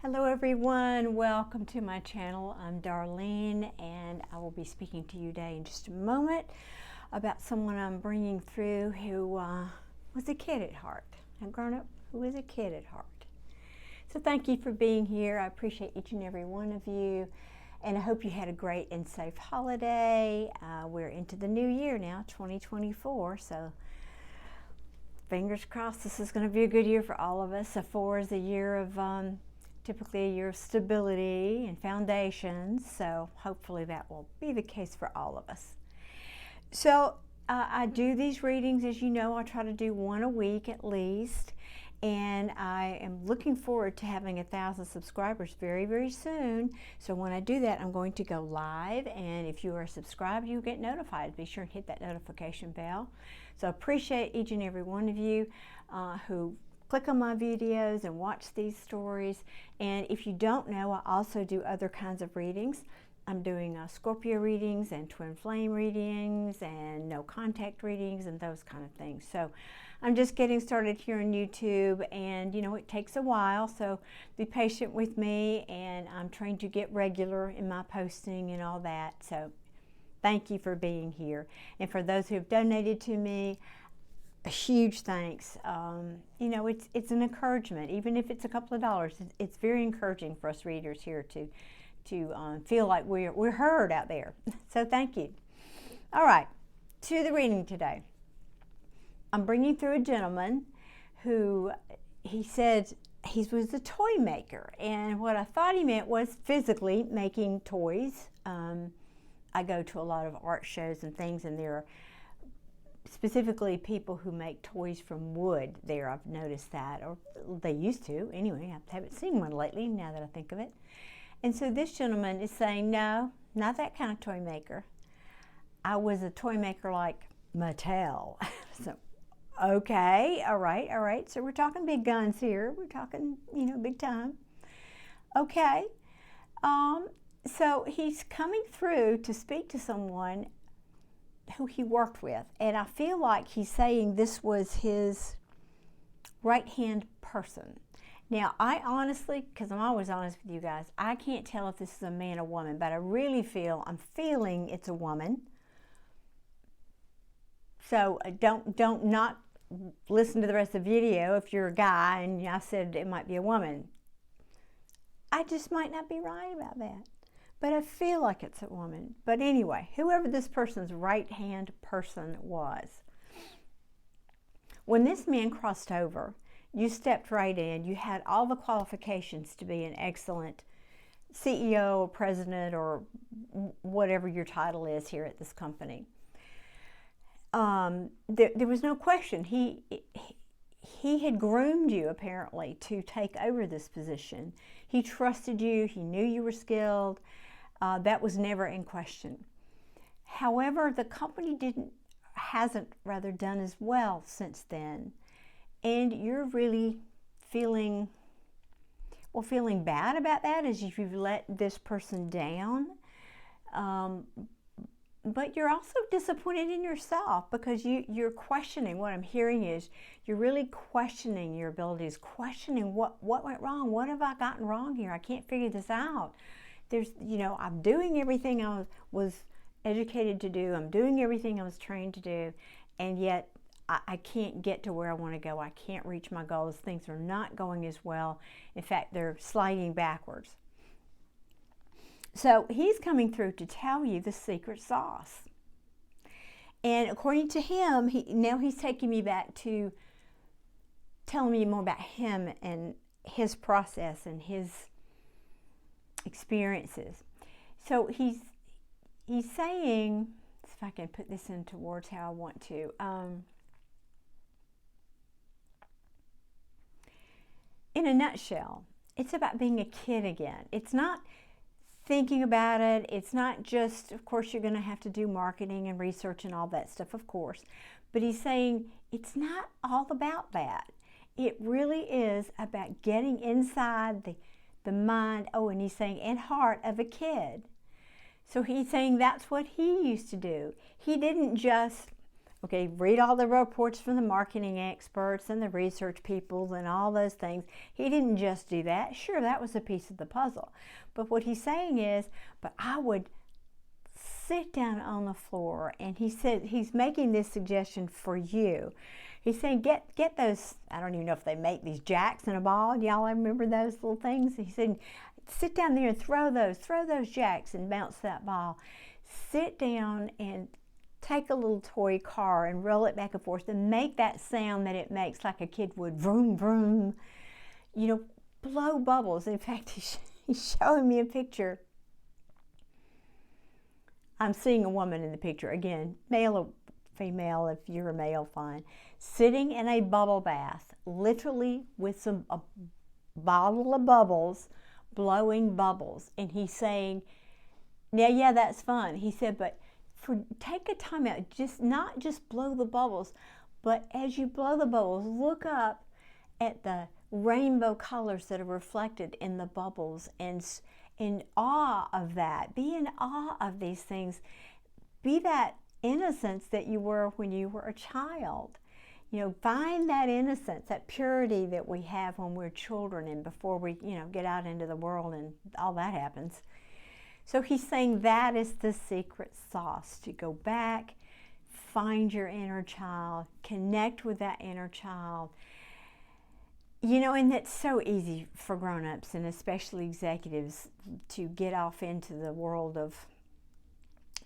Hello everyone, welcome to my channel. I'm Darlene and I will be speaking to you today in just a moment about someone I'm bringing through who was a kid at heart, a grown-up who was a kid at heart. So thank you for being here. I appreciate each and every one of you, and I hope you had a great and safe holiday. We're into the new year now, 2024, so fingers crossed this is going to be a good year for all of us. A 4 is a year of typically a year of stability and foundations, so hopefully that will be the case for all of us. So I do these readings, as you know. I try to do one a week at least, and I am looking forward to having 1,000 subscribers very, very soon. So when I do that, I'm going to go live, and if you are subscribed, you'll get notified. Be sure and hit that notification bell. So I appreciate each and every one of you who click on my videos and watch these stories. And if you don't know, I also do other kinds of readings. I'm doing Scorpio readings and twin flame readings and no contact readings and those kind of things. So I'm just getting started here on YouTube, and you know, it takes a while, so be patient with me, and I'm trying to get regular in my posting and all that. So thank you for being here. And for those who have donated to me, a huge thanks. You know, it's an encouragement, even if it's a couple of dollars. It's very encouraging for us readers here to feel like we're heard out there. So thank you. All right, to the reading today. I'm bringing through a gentleman who, he said he was a toy maker, and what I thought he meant was physically making toys. I go to a lot of art shows and things, and there are specifically people who make toys from wood there. I've noticed that, or they used to anyway. I haven't seen one lately now that I think of it. And so this gentleman is saying, no, not that kind of toy maker. I was a toy maker like Mattel. So okay, all right. So we're talking big guns here. We're talking, you know, big time. Okay. So he's coming through to speak to someone who he worked with, and I feel like he's saying this was his right-hand person. Now, I honestly, because I'm always honest with you guys, I can't tell if this is a man or woman, but I really I'm feeling it's a woman. So don't not listen to the rest of the video if you're a guy and I said it might be a woman. I just might not be right about that, but I feel like it's a woman. But anyway, whoever this person's right-hand person was, when this man crossed over, you stepped right in. You had all the qualifications to be an excellent CEO or president or whatever your title is here at this company. There was no question. He had groomed you, apparently, to take over this position. He trusted you. He knew you were skilled. That was never in question. However, the company hasn't done as well since then. And you're really feeling bad about that, as if you've let this person down. But you're also disappointed in yourself, because you're questioning. What I'm hearing is you're really questioning your abilities, questioning what went wrong. What have I gotten wrong here? I can't figure this out. You know, I'm doing everything I was educated to do. I'm doing everything I was trained to do, and yet I can't get to where I want to go. I can't reach my goals. Things are not going as well. In fact, they're sliding backwards. So he's coming through to tell you the secret sauce. And according to him, now he's taking me back to telling me more about him and his process and his experiences. So he's saying, if I can put this into words how I want to, in a nutshell, it's about being a kid again. It's not thinking about it. It's not just, of course, you're going to have to do marketing and research and all that stuff, of course. But he's saying it's not all about that. It really is about getting inside the mind, and he's saying, and heart of a kid. So he's saying that's what he used to do. He didn't just Okay, read all the reports from the marketing experts and the research people and all those things. He didn't just do that. Sure, that was a piece of the puzzle. But what he's saying is, but I would sit down on the floor, and he said he's making this suggestion for you. He's saying get those, I don't even know if they make these jacks in a ball. Y'all remember those little things? He said, sit down there and throw those jacks and bounce that ball. Sit down and take a little toy car and roll it back and forth and make that sound that it makes like a kid would, vroom, vroom. You know, blow bubbles. In fact, he's showing me a picture. I'm seeing a woman in the picture, again, male or female, if you're a male, fine, sitting in a bubble bath, literally with a bottle of bubbles, blowing bubbles. And he's saying, yeah, that's fun. He said, but take a time out, not just blow the bubbles, but as you blow the bubbles, look up at the rainbow colors that are reflected in the bubbles, and in awe of that. Be in awe of these things. Be that innocence that you were when you were a child. You know, find that innocence, that purity that we have when we're children and before we, get out into the world and all that happens. So he's saying that is the secret sauce, to go back, find your inner child, connect with that inner child. And that's so easy for grown-ups and especially executives to get off into the world of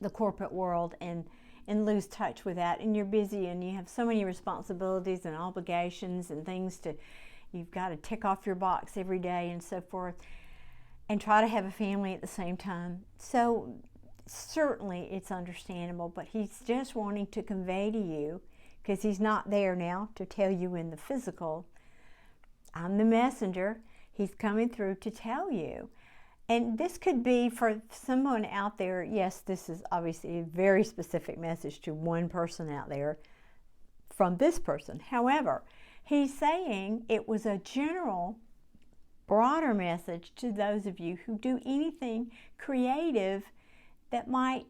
the corporate world and lose touch with that. And you're busy and you have so many responsibilities and obligations and things you've got to tick off your box every day and so forth, and try to have a family at the same time. So certainly it's understandable, but he's just wanting to convey to you, because he's not there now to tell you in the physical. I'm the messenger. He's coming through to tell you. And this could be for someone out there. Yes, this is obviously a very specific message to one person out there from this person. However, he's saying it was a general, broader message to those of you who do anything creative that might,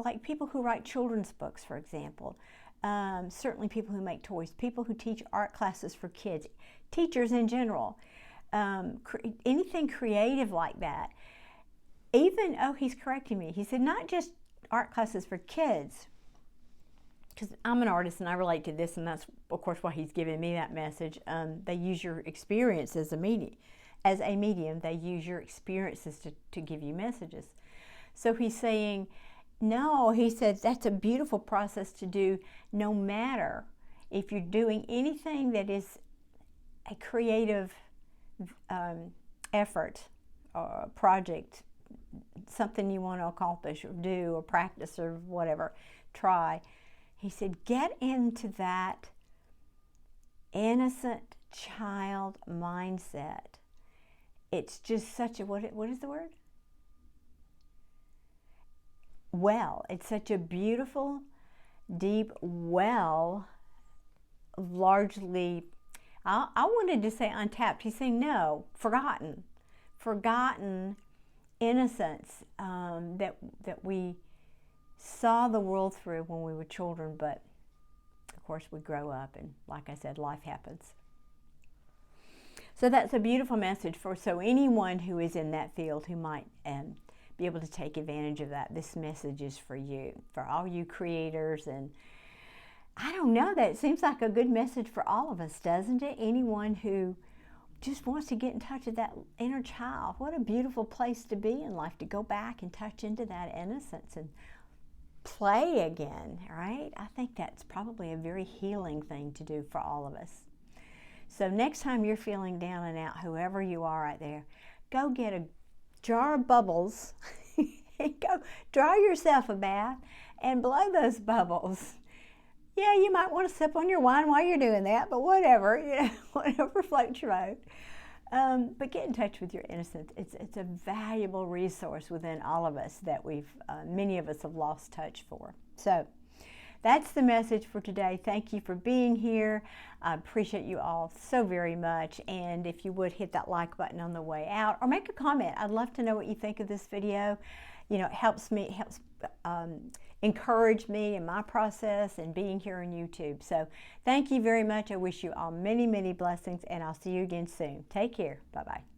like people who write children's books, for example. Certainly people who make toys, people who teach art classes for kids, teachers in general, anything creative like that. Even, he's correcting me. He said not just art classes for kids, because I'm an artist and I relate to this, and that's of course why he's giving me that message. They use your experience as a medium. They use your experiences to give you messages. So he's saying, no, he said that's a beautiful process to do, no matter if you're doing anything that is a creative effort or project, something you want to accomplish or do or practice or whatever, try. He said, get into that innocent child mindset. It's just such a, what is the word? Well, it's such a beautiful, deep well, largely, I wanted to say untapped. He's saying no, forgotten innocence that we saw the world through when we were children, but of course we grow up and, like I said, life happens. So that's a beautiful message for anyone who is in that field who might be able to take advantage of that. This message is for you, for all you creators. And I don't know, that seems like a good message for all of us, doesn't it? Anyone who just wants to get in touch with that inner child. What a beautiful place to be in life, to go back and touch into that innocence and play again, right? I think that's probably a very healing thing to do for all of us. So next time you're feeling down and out, whoever you are out there, go get a jar of bubbles and go draw yourself a bath and blow those bubbles. Yeah, you might want to sip on your wine while you're doing that, but whatever, whatever floats your boat. But get in touch with your innocence. It's a valuable resource within all of us that many of us have lost touch for. So that's the message for today. Thank you for being here. I appreciate you all so very much. And if you would hit that like button on the way out, or make a comment. I'd love to know what you think of this video. It helps me, encouraged me in my process and being here on YouTube. So thank you very much. I wish you all many, many blessings, and I'll see you again soon. Take care. Bye-bye.